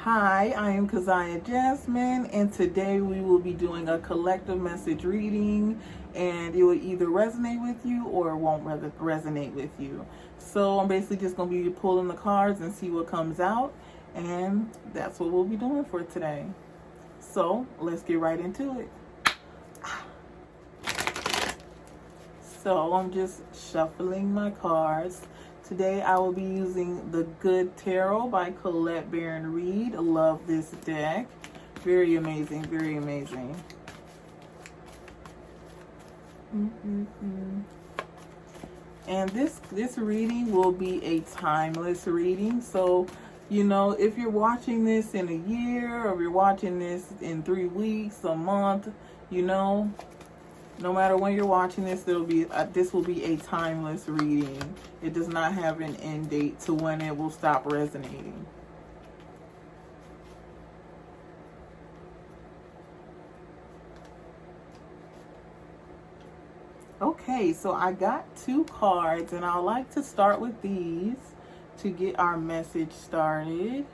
Hi, I am Keziahjazmin, and today we will be doing a collective message reading, and it will either resonate with you or it won't resonate with you. So I'm basically just going to be pulling the cards and see what comes out, and that's what we'll be doing for today. So let's get right into it. So I'm just shuffling my cards. Today I will be using the Good Tarot by Colette Baron Reed. Love this deck. Very amazing, very amazing. And this reading will be a timeless reading. So, you know, if you're watching this in a year or if you're watching this in 3 weeks, a month, you know, no matter when you're watching this, this will be a timeless reading. It does not have an end date to when it will stop resonating. Okay, so I got 2 cards, and I like to start with these to get our message started.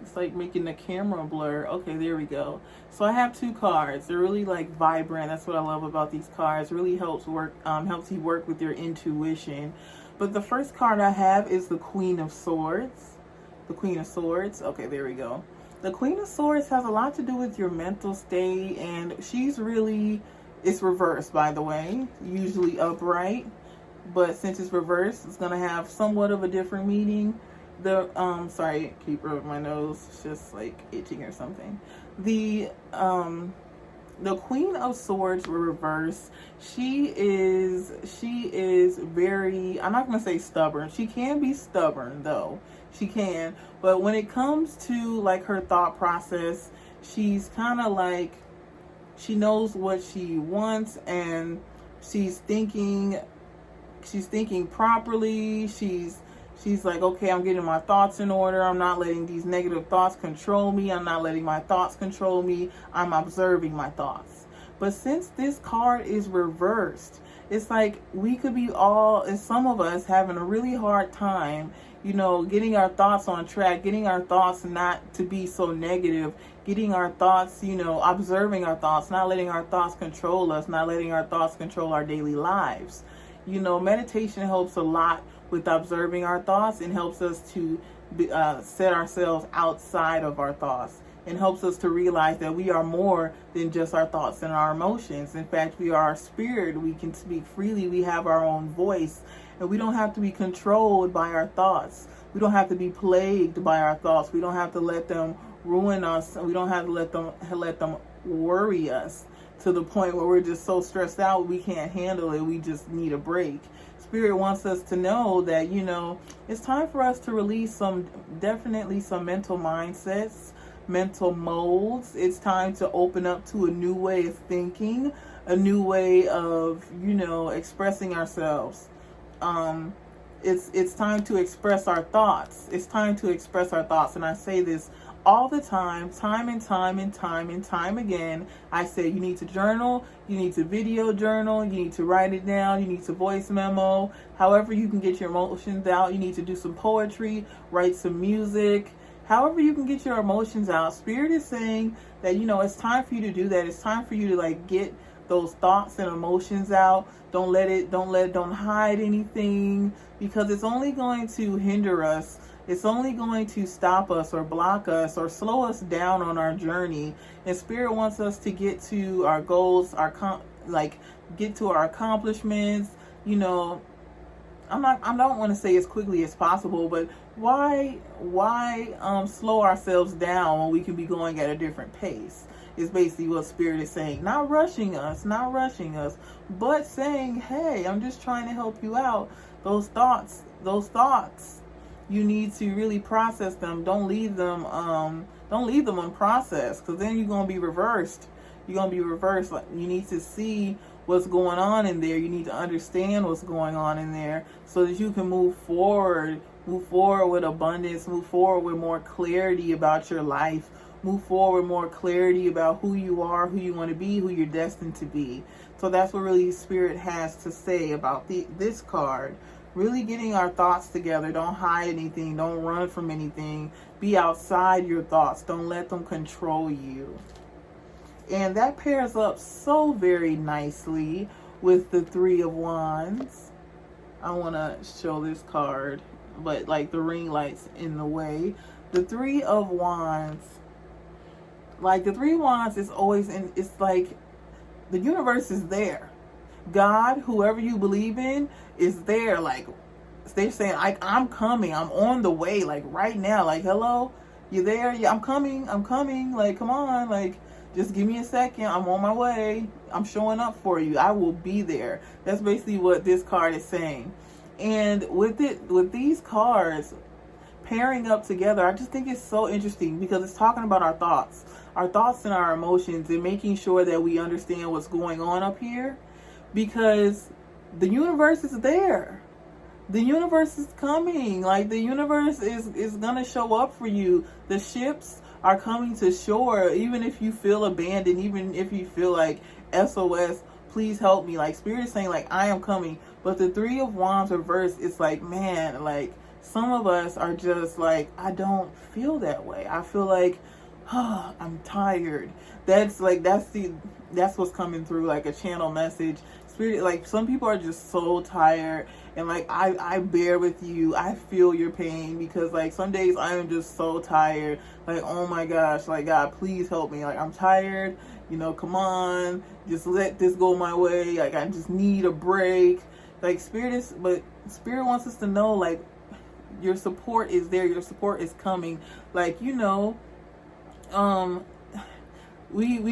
It's like making the camera blur. Okay, there we go. So I have 2 cards. They're really like vibrant. That's what I love about these cards. It really helps you work with your intuition. But the first card I have is the Queen of Swords. The Queen of Swords. Okay, there we go. The Queen of Swords has a lot to do with your mental state, and it's reversed, by the way, usually upright. But since it's reversed, it's going to have somewhat of a different meaning. Sorry, keep rubbing my nose. It's just like itching or something. The Queen of Swords reverse. She is very, I'm not gonna say stubborn. She can be stubborn though. She can. But when it comes to like her thought process, she's kind of like, she knows what she wants, and she's thinking properly. She's like, okay, I'm getting my thoughts in order. I'm not letting these negative thoughts control me. I'm not letting my thoughts control me. I'm observing my thoughts. But since this card is reversed, it's like we could be and some of us having a really hard time, you know, getting our thoughts on track, getting our thoughts not to be so negative, getting our thoughts, you know, observing our thoughts, not letting our thoughts control us, not letting our thoughts control our daily lives. You know, meditation helps a lot with observing our thoughts, and helps us to set ourselves outside of our thoughts, and helps us to realize that we are more than just our thoughts and our emotions. In fact, we are our spirit. We can speak freely. We have our own voice, and we don't have to be controlled by our thoughts. We don't have to be plagued by our thoughts. We don't have to let them ruin us. We don't have to let them worry us to the point where we're just so stressed out we can't handle it. We just need a break. Spirit wants us to know that, you know, it's time for us to release definitely some mental mindsets, mental molds. It's time to open up to a new way of thinking, a new way of, you know, expressing ourselves. It's time to express our thoughts. It's time to express our thoughts. And I say this all the time and time again. I say you need to journal, you need to video journal, you need to write it down, you need to voice memo. However you can get your emotions out, you need to do some poetry, write some music. However you can get your emotions out. Spirit is saying that, you know, it's time for you to do that. It's time for you to like get those thoughts and emotions out. Don't hide anything, because it's only going to hinder us. It's only going to stop us or block us or slow us down on our journey. And Spirit wants us to get to our goals, get to our accomplishments. You know, I don't want to say as quickly as possible, but why slow ourselves down when we can be going at a different pace? Is basically what Spirit is saying. Not rushing us, but saying, hey, I'm just trying to help you out. Those thoughts, you need to really process them. Don't leave them unprocessed, because then you're going to be reversed. Like, you need to see what's going on in there. You need to understand what's going on in there so that you can move forward with abundance, move forward with more clarity about your life, move forward with more clarity about who you are, who you want to be, who you're destined to be. So that's what really Spirit has to say about this card. Really getting our thoughts together. Don't hide anything. Don't run from anything. Be outside your thoughts. Don't let them control you. And that pairs up so very nicely with the Three of Wands. I want to show this card, but like the ring light's in the way. The Three of Wands. Like the Three of Wands is always in, it's like the universe is there. God, whoever you believe in, is there. Like they're saying, I'm coming. I'm on the way. Like right now. Like, hello, you there? Yeah, I'm coming. I'm coming. Like, come on. Like, just give me a second. I'm on my way. I'm showing up for you. I will be there. That's basically what this card is saying. And with these cards pairing up together, I just think it's so interesting because it's talking about our thoughts and our emotions, and making sure that we understand what's going on up here, because the universe is there. The universe is coming. Like the universe is gonna show up for you. The ships are coming to shore. Even if you feel abandoned, even if you feel like SOS, please help me. Like Spirit is saying, like, I am coming. But the Three of Wands reverse, it's like, man, like some of us are just like, I don't feel that way. I feel like, oh, I'm tired. That's what's coming through, like a channel message. Spirit, like some people are just so tired, and like I bear with you. I feel your pain, because like some days I am just so tired. Like, oh my gosh, like God, please help me. Like I'm tired, come on, just let this go my way. Like I just need a break. Like Spirit wants us to know, like, your support is there. Your support is coming. Like, we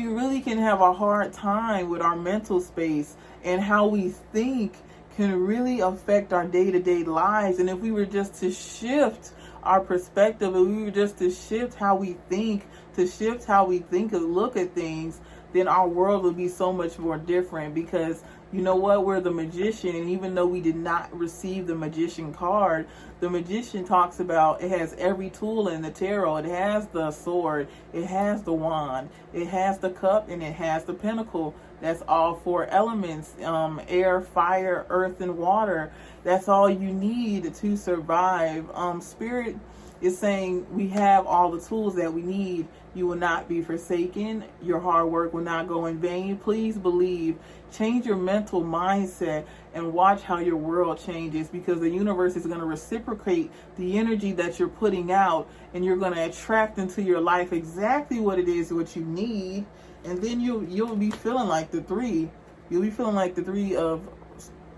really can have a hard time with our mental space, and how we think can really affect our day-to-day lives. And if we were just to shift our perspective, if we were just to shift how we think, and look at things, then our world would be so much more different. Because you know what? We're the magician, and even though we did not receive the magician card, the magician talks about, it has every tool in the tarot. It has the sword, it has the wand, it has the cup, and it has the pentacle. That's all four elements, air, fire, earth, and water. That's all you need to survive. Spirit is saying we have all the tools that we need. You will not be forsaken. Your hard work will not go in vain. Please believe. Change your mental mindset and watch how your world changes, because the universe is going to reciprocate the energy that you're putting out, and you're going to attract into your life exactly what it is, what you need. And then you'll be feeling like the three. You'll be feeling like the Three of,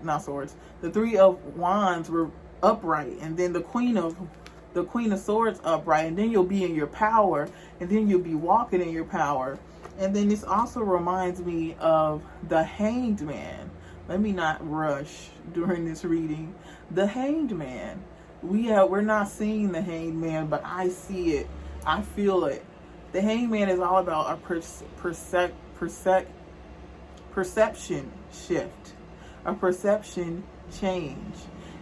not swords, the Three of Wands were upright, and then the Queen of Swords upright, and then you'll be in your power, and then you'll be walking in your power. And then this also reminds me of the Hanged Man. Let me not rush during this reading. The Hanged Man. We're not seeing the Hanged Man, but I see it. I feel it. The Hanged Man is all about a perception shift, a perception change.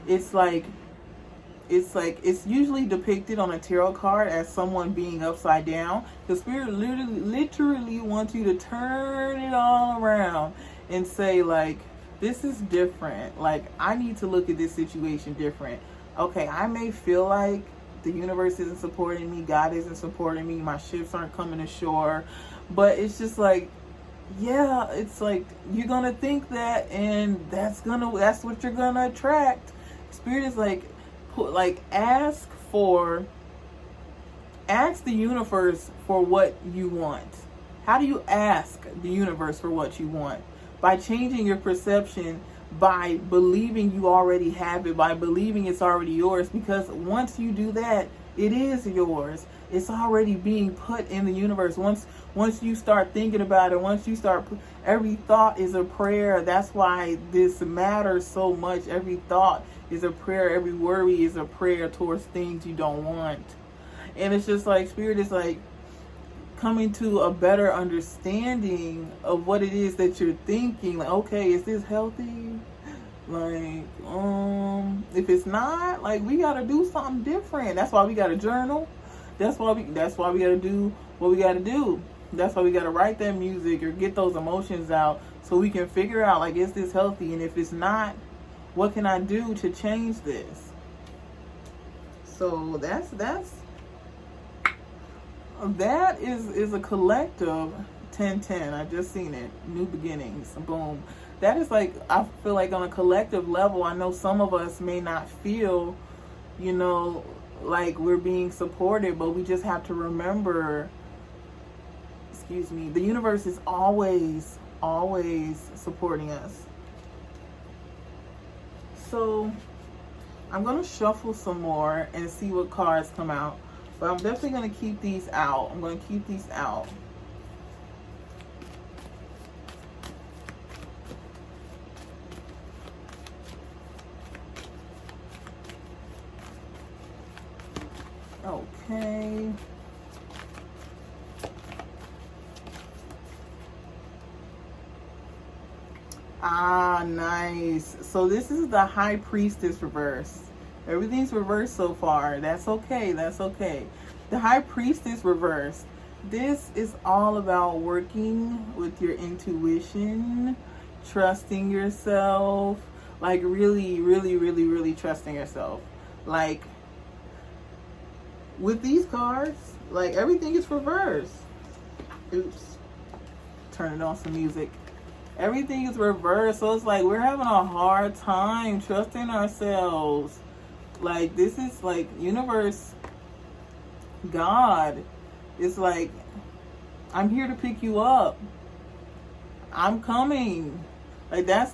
It's usually depicted on a tarot card as someone being upside down. The Spirit literally wants you to turn it all around and say, like, this is different. Like, I need to look at this situation different. Okay, I may feel like the universe isn't supporting me, God isn't supporting me, my ships aren't coming ashore, but it's just like, yeah, it's like you're gonna think that, and that's what you're gonna attract. Spirit is like ask the universe for what you want. How do you ask the universe for what you want? By changing your perception, by believing you already have it, by believing it's already yours. Because once you do that, it is yours. It's already being put in the universe. Once you start thinking about it, every thought is a prayer. That's why this matters so much. Every thought is a prayer. Every worry is a prayer towards things you don't want. And it's just like Spirit is like coming to a better understanding of what it is that you're thinking. Like, okay, is this healthy? Like, if it's not, like, we gotta do something different. That's why we gotta journal. That's why we gotta do what we gotta do. That's why we gotta write that music or get those emotions out, so we can figure out, like, is this healthy? And if it's not, What can I do to change this? So that is a collective 1010. I just seen it. New beginnings. Boom. That is like, I feel like on a collective level, I know some of us may not feel, like we're being supported, but we just have to remember, the universe is always supporting us. So I'm going to shuffle some more and see what cards come out. But I'm definitely going to keep these out. I'm going to keep these out. Okay. Ah, nice. So this is the High Priestess reverse. Everything's reversed so far. That's okay. That's okay. The High Priestess reverse. This is all about working with your intuition, trusting yourself, like really trusting yourself. Like with these cards, like everything is reversed. Oops. Turning on some music. Everything is reversed. So it's like we're having a hard time trusting ourselves. Like this is like universe, God. It's like, I'm here to pick you up. I'm coming. Like that's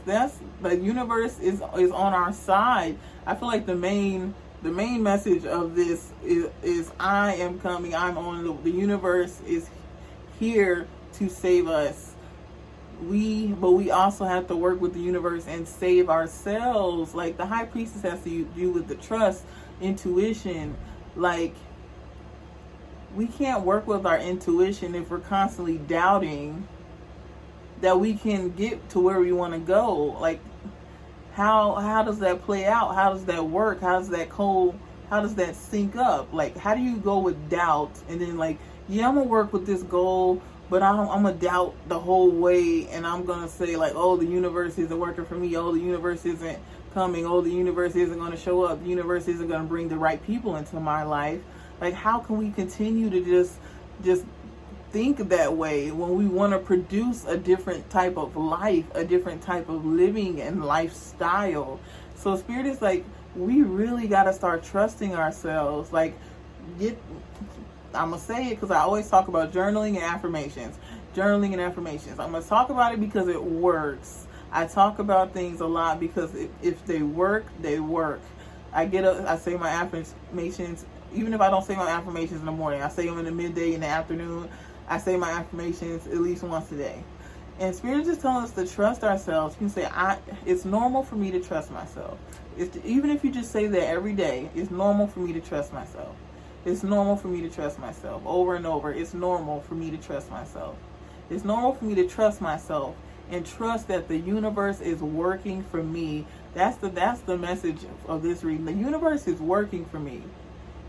the universe is on our side. I feel like the main message of this is I am coming. I'm on the universe is here to save us. But we also have to work with the universe and save ourselves. Like the High Priestess has to do with the trust, intuition. Like we can't work with our intuition if we're constantly doubting that we can get to where we want to go. Like how does that play out? How does that work? How does that sync up? Like how do you go with doubt and then like, yeah, I'm gonna work with this goal, but I'm gonna doubt the whole way, and I'm gonna say like, oh, the universe isn't working for me. Oh, the universe isn't coming. Oh, the universe isn't gonna show up. The universe isn't gonna bring the right people into my life. Like, how can we continue to just think that way when we want to produce a different type of life, a different type of living and lifestyle? So Spirit is like, we really got to start trusting ourselves. Like, I'm going to say it because I always talk about journaling and affirmations. Journaling and affirmations. I'm going to talk about it because it works. I talk about things a lot because if they work, they work. I say my affirmations, even if I don't say my affirmations in the morning. I say them in the midday, in the afternoon. I say my affirmations at least once a day. And Spirit is just telling us to trust ourselves. You can say, it's normal for me to trust myself. Even if you just say that every day, it's normal for me to trust myself. It's normal for me to trust myself. Over and over, it's normal for me to trust myself. It's normal for me to trust myself and trust that the universe is working for me. That's the message of this reading. The universe is working for me.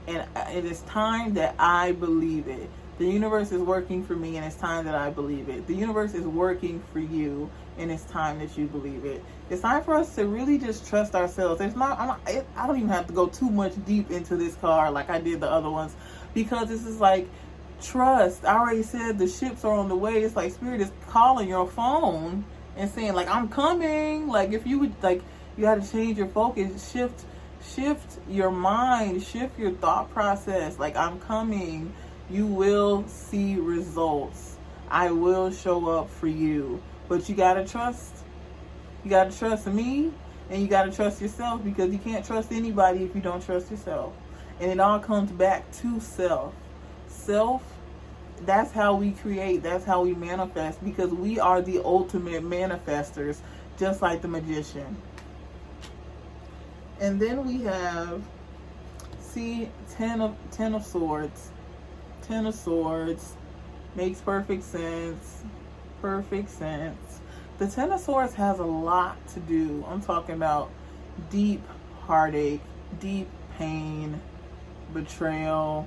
And it is time that I believe it. The universe is working for me, and it's time that I believe it. The universe is working for you, and it's time that you believe it. It's time for us to really just trust ourselves. I don't even have to go too much deep into this card like I did the other ones, because this is like trust. I already said the ships are on the way. It's like Spirit is calling your phone and saying like, I'm coming. Like if you would, like, you got to change your focus, shift your mind, shift your thought process. Like, I'm coming. You will see results. I will show up for you. But you gotta trust. You gotta trust me, and you gotta trust yourself, because you can't trust anybody if you don't trust yourself. And it all comes back to self. Self, that's how we create, that's how we manifest, because we are the ultimate manifestors, just like the magician. And then we have, Ten of Swords. Ten of Swords makes perfect sense. Perfect sense. The Ten of Swords has a lot to do. I'm talking about deep heartache, deep pain, betrayal,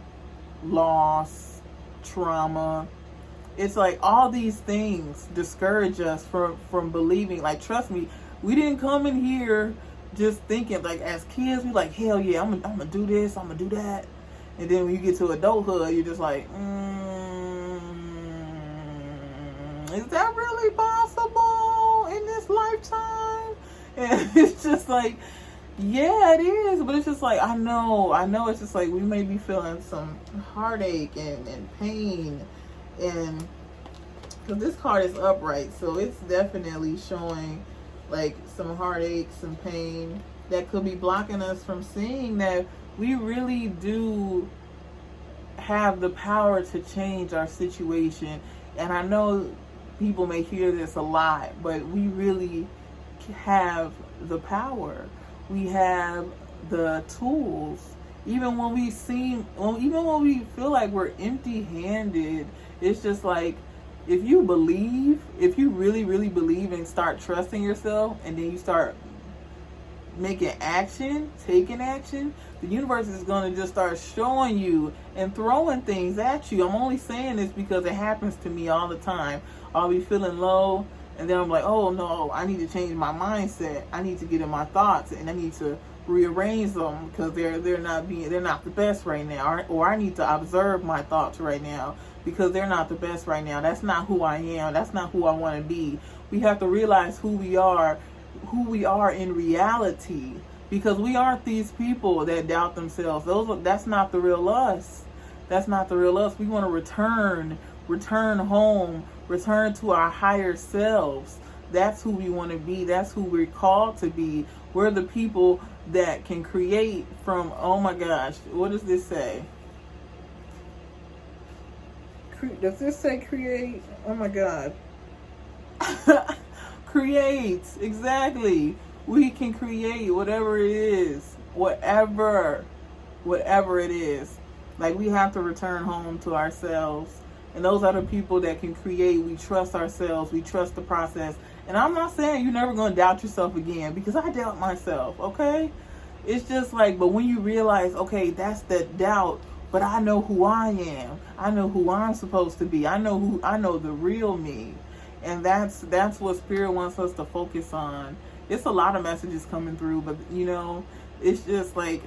loss, trauma. It's like all these things discourage us from believing. Like, trust me, we didn't come in here just thinking, like, as kids, we like, hell yeah, I'm gonna do this, I'm gonna do that. And then when you get to adulthood, you're just like, is that really possible in this lifetime? And it's just like, yeah, it is. But it's just like, I know it's just like we may be feeling some heartache and pain. And because this card is upright, so it's definitely showing like some heartache, some pain that could be blocking us from seeing that we really do have the power to change our situation. And I know people may hear this a lot, but we really have the power. We have the tools. Even when we feel like we're empty-handed, it's just like, if you really, really believe and start trusting yourself, and then you start taking action, the universe is going to just start showing you and throwing things at you. I'm only saying this because it happens to me all the time. I'll be feeling low, and then I'm like, oh no, I need to change my mindset. I need to get in my thoughts, and I need to rearrange them because they're not the best right now. Or I need to observe my thoughts right now because they're not the best right now. That's not who I am. That's not who I want to be. We have to realize who we are in reality, because we aren't these people that doubt themselves. That's not the real us. That's not the real us. We want to return home, return to our higher selves. That's who we want to be. That's who we're called to be. We're the people that can create from, oh my gosh, what does this say? Does this say create? Oh my God. Create, exactly. We can create whatever it is, whatever it is. Like, we have to return home to ourselves, and those are the people that can create. We trust ourselves, we trust the process. And I'm not saying you're never going to doubt yourself again, because I doubt myself, okay? It's just like, but when you realize, okay, that's the doubt, but I know who I am, I know who I'm supposed to be, I know the real me. And that's what Spirit wants us to focus on. It's a lot of messages coming through, but it's just like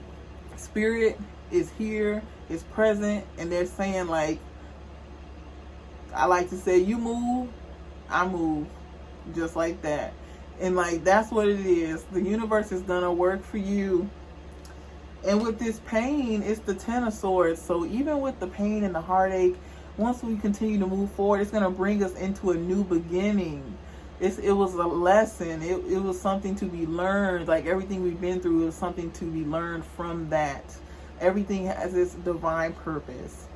Spirit is here, is present, and they're saying, like, I like to say, you move, I move, just like that. And like, that's what it is. The universe is gonna work for you. And with this pain, it's the Ten of Swords. So even with the pain and the heartache, once we continue to move forward, it's going to bring us into a new beginning. It was a lesson. It was something to be learned. Like, everything we've been through is something to be learned from that. Everything has its divine purpose.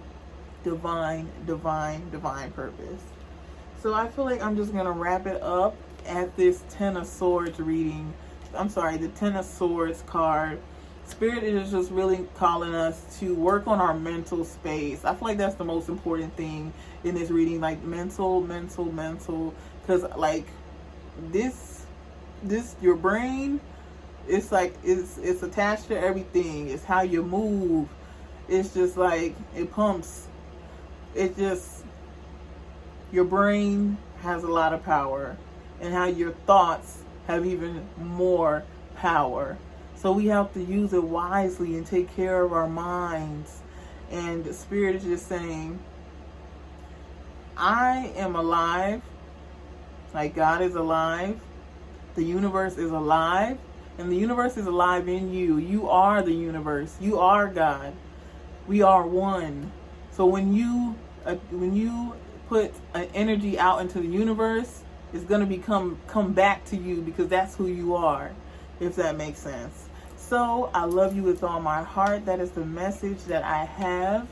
Divine purpose. So I feel like I'm just going to wrap it up at this Ten of Swords reading. I'm sorry, the Ten of Swords card. Spirit is just really calling us to work on our mental space. I feel like that's the most important thing in this reading, like mental, because like this your brain, it's like it's attached to everything. It's how you move. It's just like it pumps. Your brain has a lot of power, and how your thoughts have even more power. So we have to use it wisely and take care of our minds. And the Spirit is just saying, I am alive. Like, God is alive. The universe is alive. And the universe is alive in you. You are the universe. You are God. We are one. So when you put an energy out into the universe, it's going to come back to you, because that's who you are, if that makes sense. So I love you with all my heart. That is the message that I have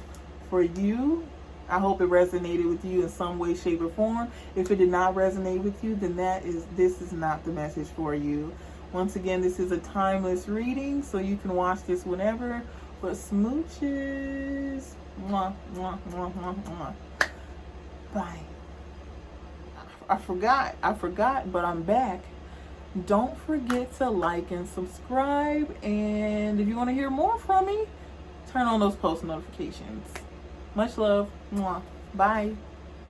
for you. I hope it resonated with you in some way, shape, or form. If it did not resonate with you, then this is not the message for you. Once again, this is a timeless reading, so you can watch this whenever. But smooches. Mwah, mwah, mwah, mwah, mwah. Bye. I forgot, but I'm back. Don't forget to like and subscribe. And if you want to hear more from me, turn on those post notifications. Much love. Mwah. Bye.